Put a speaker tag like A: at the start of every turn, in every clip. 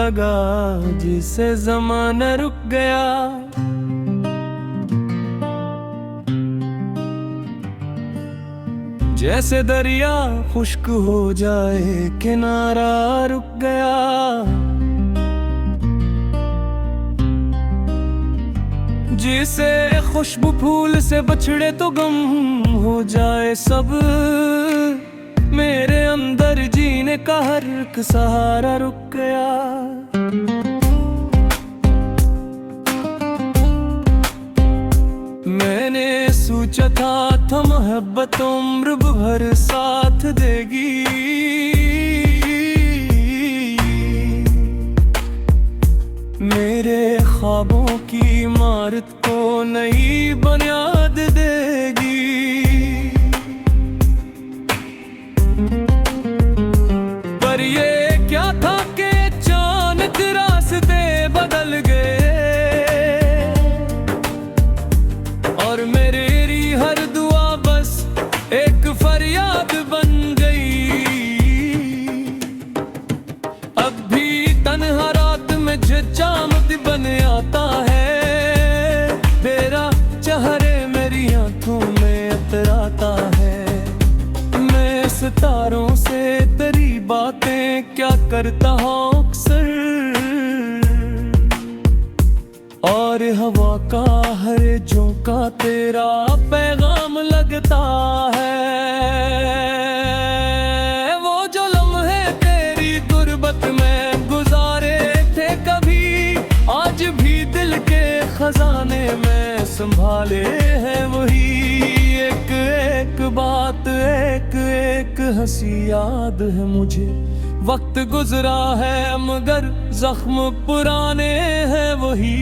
A: लगा जिसे ज़माना रुक गया। जैसे दरिया खुश्क हो जाए किनारा रुक गया। जिसे खुशबू फूल से बछड़े तो गम हो जाए सब। मेरे अंदर जीने का हर एक सहारा रुक गया। मैंने सोचा था मोहब्बत उम्र भर साथ देगी। मेरे ख्वाबों की इमारत को नई बुनियाद देगी। पर ये क्या था कि अचानक रास्ते बदल गए और मेरी हर दुआ बस एक फरियाद बन गई। अब भी तन्हा रात में झचामत बन आता है। तेरा चेहरे मेरी आंखों में अतराता है। मैं सितारों से तेरी बातें क्या करता हूँ अक्सर। और हवा का हर झोंका तेरा पैगाम लगता है। वो जो लम्हे तेरी गुर्बत में गुजारे थे कभी, आज भी दिल के खजाने में संभाले हैं वही। एक एक बात एक एक हंसी याद है मुझे। वक्त गुजरा है मगर जख्म पुराने हैं वही।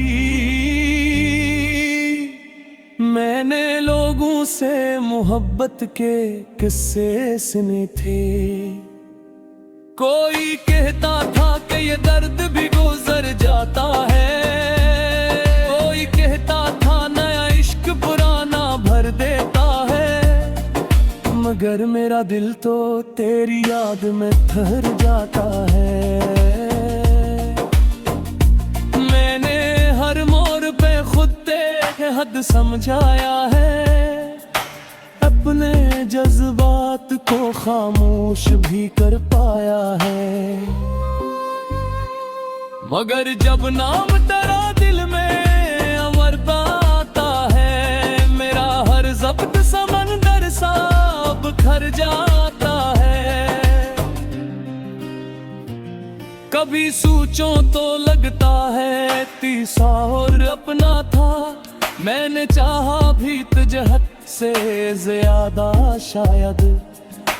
A: मैंने लोगों से मोहब्बत के किस्से सुने थे। कोई कहता था कि ये दर्द भी गुजर जाता है। कोई कहता था नया इश्क पुराना भर देता है। मगर मेरा दिल तो तेरी याद में ठहर जाता है। मैंने हर मोड़ पे खुद के हद समझाया है। अपने जज्बात को खामोश भी कर पाया है। मगर जब नाम तेरा दिल में अमर पाता है, मेरा हर ज़ब्त समंदर सा बिखर जाता है। कभी सोचो तो लगता है तीसा और अपना था। मैंने चाहा भी तुझे हद से ज्यादा शायद।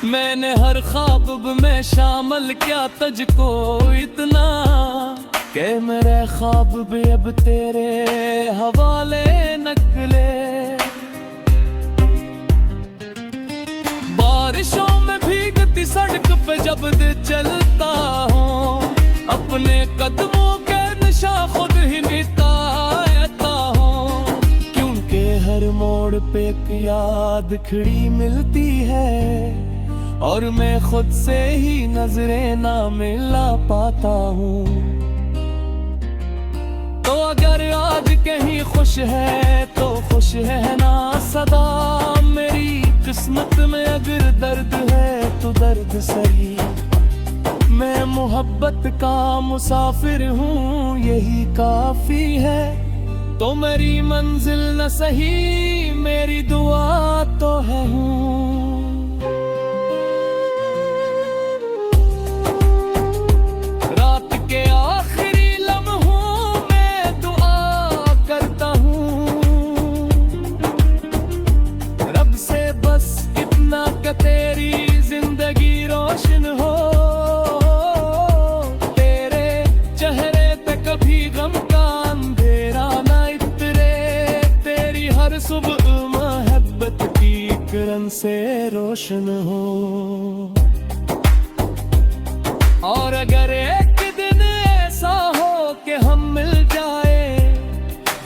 A: मैंने हर ख्वाब में शामिल किया तुझको इतना कि मेरे ख्वाब भी अब तेरे हवाले निकले। बारिशों में भीगती सड़क पे जब चलता हूँ, अपने कदमों के निशा खुद ही मिटाता हूँ। क्योंकि हर मोड़ पे एक याद खड़ी मिलती है और मैं खुद से ही नजरें ना मिला पाता हूँ। तो अगर आज कहीं खुश है तो खुश है ना सदा। मेरी किस्मत में अगर दर्द है तो दर्द सही। मैं मोहब्बत का मुसाफिर हूँ यही काफी है। तो मेरी मंजिल न सही मेरी दुआ तो है हूँ। रात के आखिरी लम्हों में दुआ करता हूँ रब से बस इतना कि तेरी जिंदगी रोशन हो। तेरे चेहरे पे कभी गम का अंधेरा ना इतरे। तेरी हर सुबह मोहब्बत की किरण से रोशन हो। और अगर एक दिन ऐसा हो कि हम मिल जाए,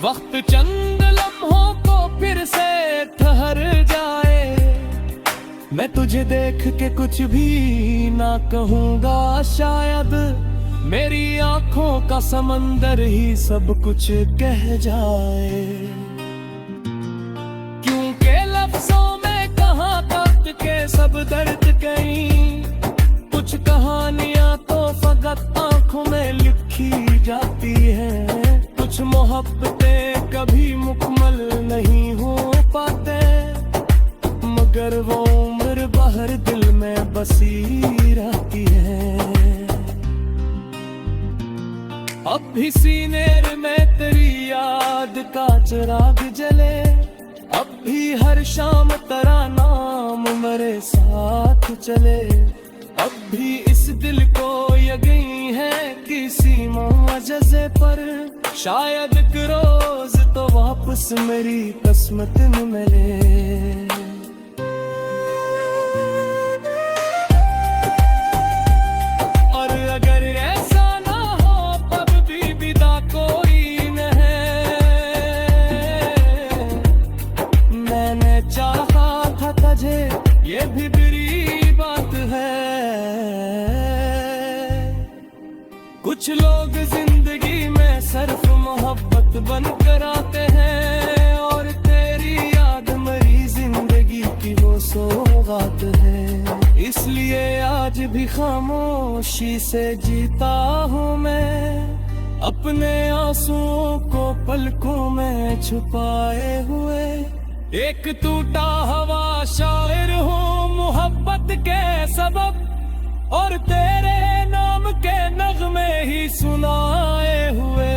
A: वक्त चंद लम्हों को फिर से ठहर जाए। मैं तुझे देख के कुछ भी ना कहूँगा शायद। मेरी आंखों का समंदर ही सब कुछ कह जाए, क्योंकि लफ्जों में कहाँ तक के सब दर्द कहीं, कुछ कहानियां तो फकत आंखों में लिखी जाती हैं, कुछ मोहब्बतें कभी मुकम्मल नहीं हो पाते, मगर वो उम्र बाहर दिल में बसी रहती है। अब भी सीने में तेरी याद का चिराग जले, अब भी हर शाम तेरा नाम मेरे साथ चले, अब भी इस दिल को यकीन है किसी मुआज़े पर, शायद एक रोज तो वापस मेरी किस्मत में मिले। और अगर ऐसा ना हो तब भी विदा कोई न है, मैंने चाहा था तुझे ये भी बुरी बात है। कुछ लोग जिंदगी में सिर्फ मोहब्बत बनकर आते हैं, और तेरी याद मेरी जिंदगी की वो सौगात है, इसलिए आज भी खामोशी से जीता हूँ मैं, अपने आंसुओं को पलकों में छुपाए हुए। एक टूटा हुआ शायर हूँ मोहब्बत के सबब, और तेरे नाम के नगमे ही सुनाए हुए।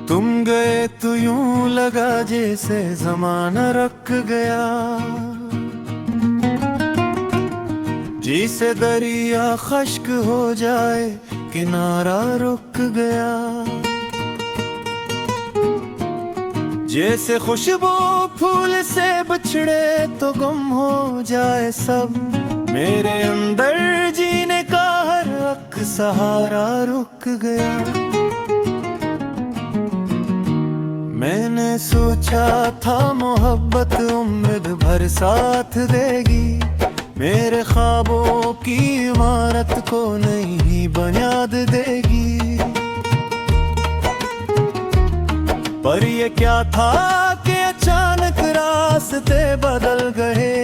B: तुम गए तो यूं लगा जैसे जमाना रुक गया, जिसे दरिया खश्क हो जाए किनारा रुक गया, जैसे खुशबू फूल से बिछड़े तो गुम हो जाए सब, मेरे अंदर जीने का हर हक सहारा रुक गया। मैंने सोचा था मोहब्बत उम्मीद भर साथ देगी, मेरे ख्वाबों की इमारत को नई बुनियाद देगी, पर ये क्या था कि अचानक रास्ते बदल गए,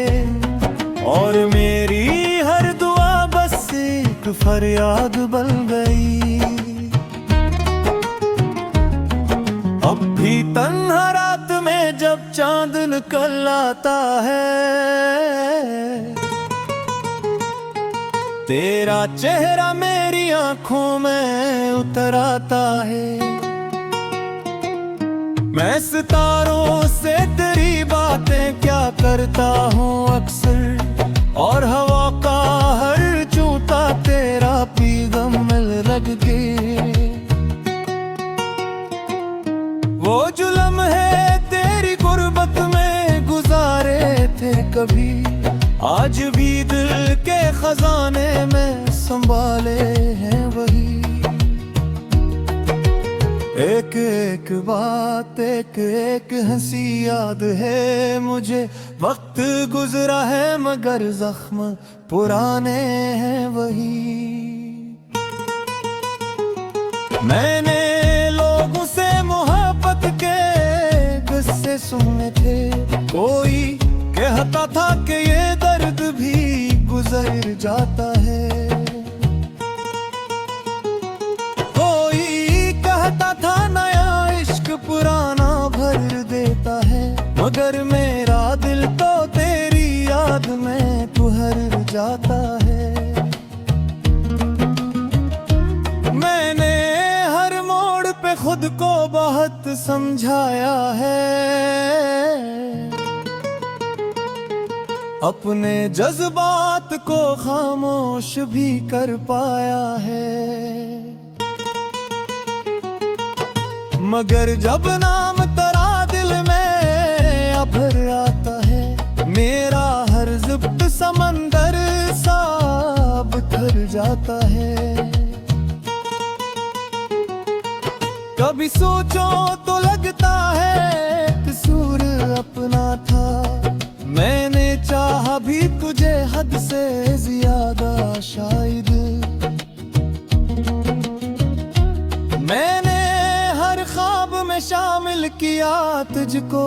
B: और मेरी हर दुआ बस एक फरियाद बन गई। अब भी तन्हा रात में जब चांद निकल आता है, तेरा चेहरा मेरी आंखों में उतर आता है, मैं सितारों से तेरी बातें क्या करता हूँ अक्सर, और हवा का हर चूता तेरा पैगाम मिल लग के। वो जो लम्हे तेरी गुर्बत में गुजारे थे कभी, आज भी दिल के खजाने में संभाले हैं वही। एक एक बात एक एक हंसी याद है मुझे, वक्त गुजरा है मगर जख्म पुराने हैं वही। मैंने लोगों से मोहब्बत के किस्से सुने थे, कोई कहता था कि ये दर्द भी गुजर जाता है, कोई कहता था नया इश्क पुराना भर देता है, मगर मेरा दिल तो तेरी याद में खुद को बहुत समझाया है, अपने जज्बात को खामोश भी कर पाया है। मगर जब नाम तेरा दिल में अभर आता है, मेरा हर ज़िब्त समंदर सा बिखर जाता है। कभी सोचो तो लगता है कसूर अपना था, मैंने चाहा भी तुझे हद से ज्यादा शायद। मैंने हर ख्वाब में शामिल किया तुझको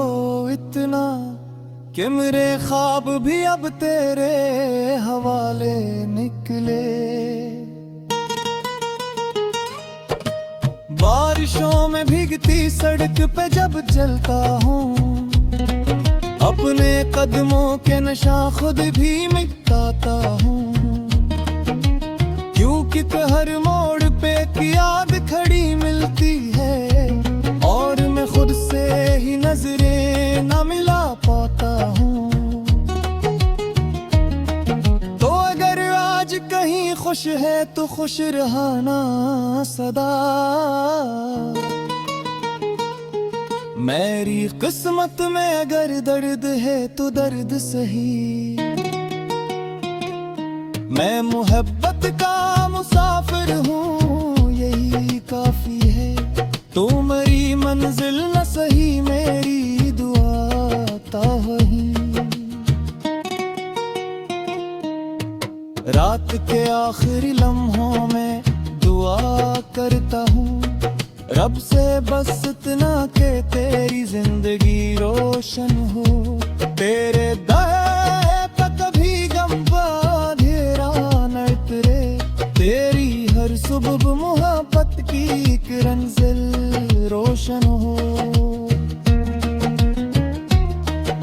B: इतना कि मेरे ख्वाब भी अब तेरे हवाले निकले। बारिशों में भीगती सड़क पे जब चलता हूँ, अपने कदमों के नशा खुद भी मिटाता हूँ, क्योंकि हर मोड़ पे की याद खड़ी मिलती है और मैं खुद से ही नजरें न मिला पाता हूँ। तो अगर आज कहीं खुश है तो खुश रहना सदा, मेरी किस्मत में अगर दर्द है तो दर्द सही। मैं मोहब्बत का मुसाफिर हूँ, यही काफी है। तो मेरी मंजिल न सही, मेरी दुआ ता वही। रात के आखिरी लम्हों में दुआ करता हूँ रब से बस इतना के तेरी जिंदगी रोशन हो। तेरे दया पे कभी गम अंधेरा न उतरे, तेरी हर सुबह मोहब्बत की एक मंजिल रोशन हो।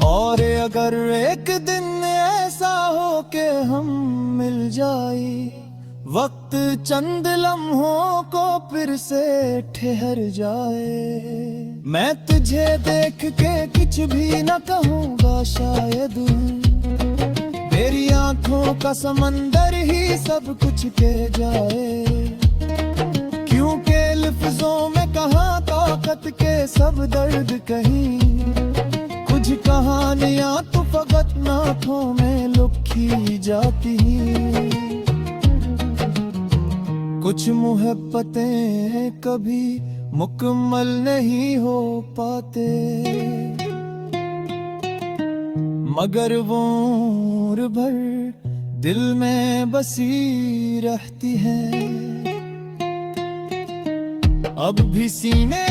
B: और अगर एक दिन ऐसा हो के हम मिल जाए, वक्त चंद लम्हों को फिर से ठहर जाए, मैं तुझे देख के कुछ भी न कहूँगा शायद। मेरी आंखों का समंदर ही सब कुछ कह जाए, क्योंकि लफ्जों में कहाँ ताकत के सब दर्द कहीं। कुछ कहानियाँ तो फकत नाथों में लुकी जाती, कुछ मोहब्बतें कभी मुकम्मल नहीं हो पाते, मगर वो उम्र भर दिल में बसी रहती है। अब भी सीने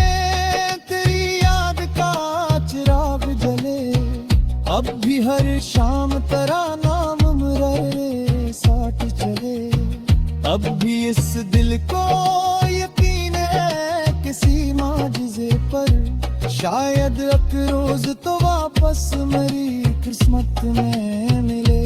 B: तेरी याद का चिराग जले, अब भी हर शाम तेरा नाम मेरे साथ चले। अब भी इस दिल को यकीन है किसी माजिज़े पर, शायद एक रोज तो वापस मेरी किस्मत में मिले।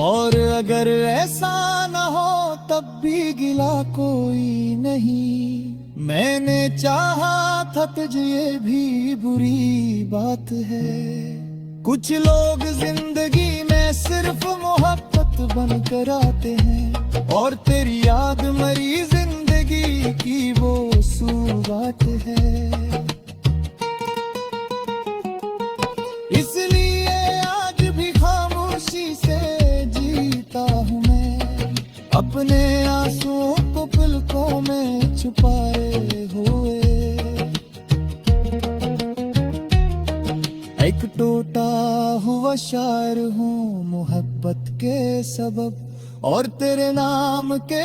B: और अगर ऐसा न हो तब भी गिला कोई नहीं, मैंने चाहा था तुझे ये भी बुरी बात है। कुछ लोग जिंदगी में सिर्फ मोहब्बत बनकर आते हैं, और तेरी याद मरी जिंदगी की वो सुगात है। इसलिए आज भी खामोशी से जीता हूँ मैं, अपने आंसुओं को पलकों में छुपाए हुए। एक टूटा हुआ शायर हूँ मोहब्बत के सबब, और तेरे नाम के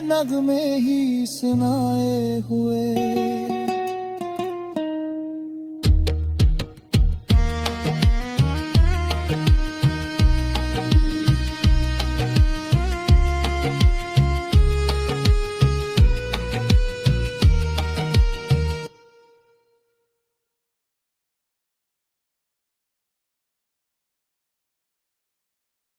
B: नगमे ही सुनाए हुए।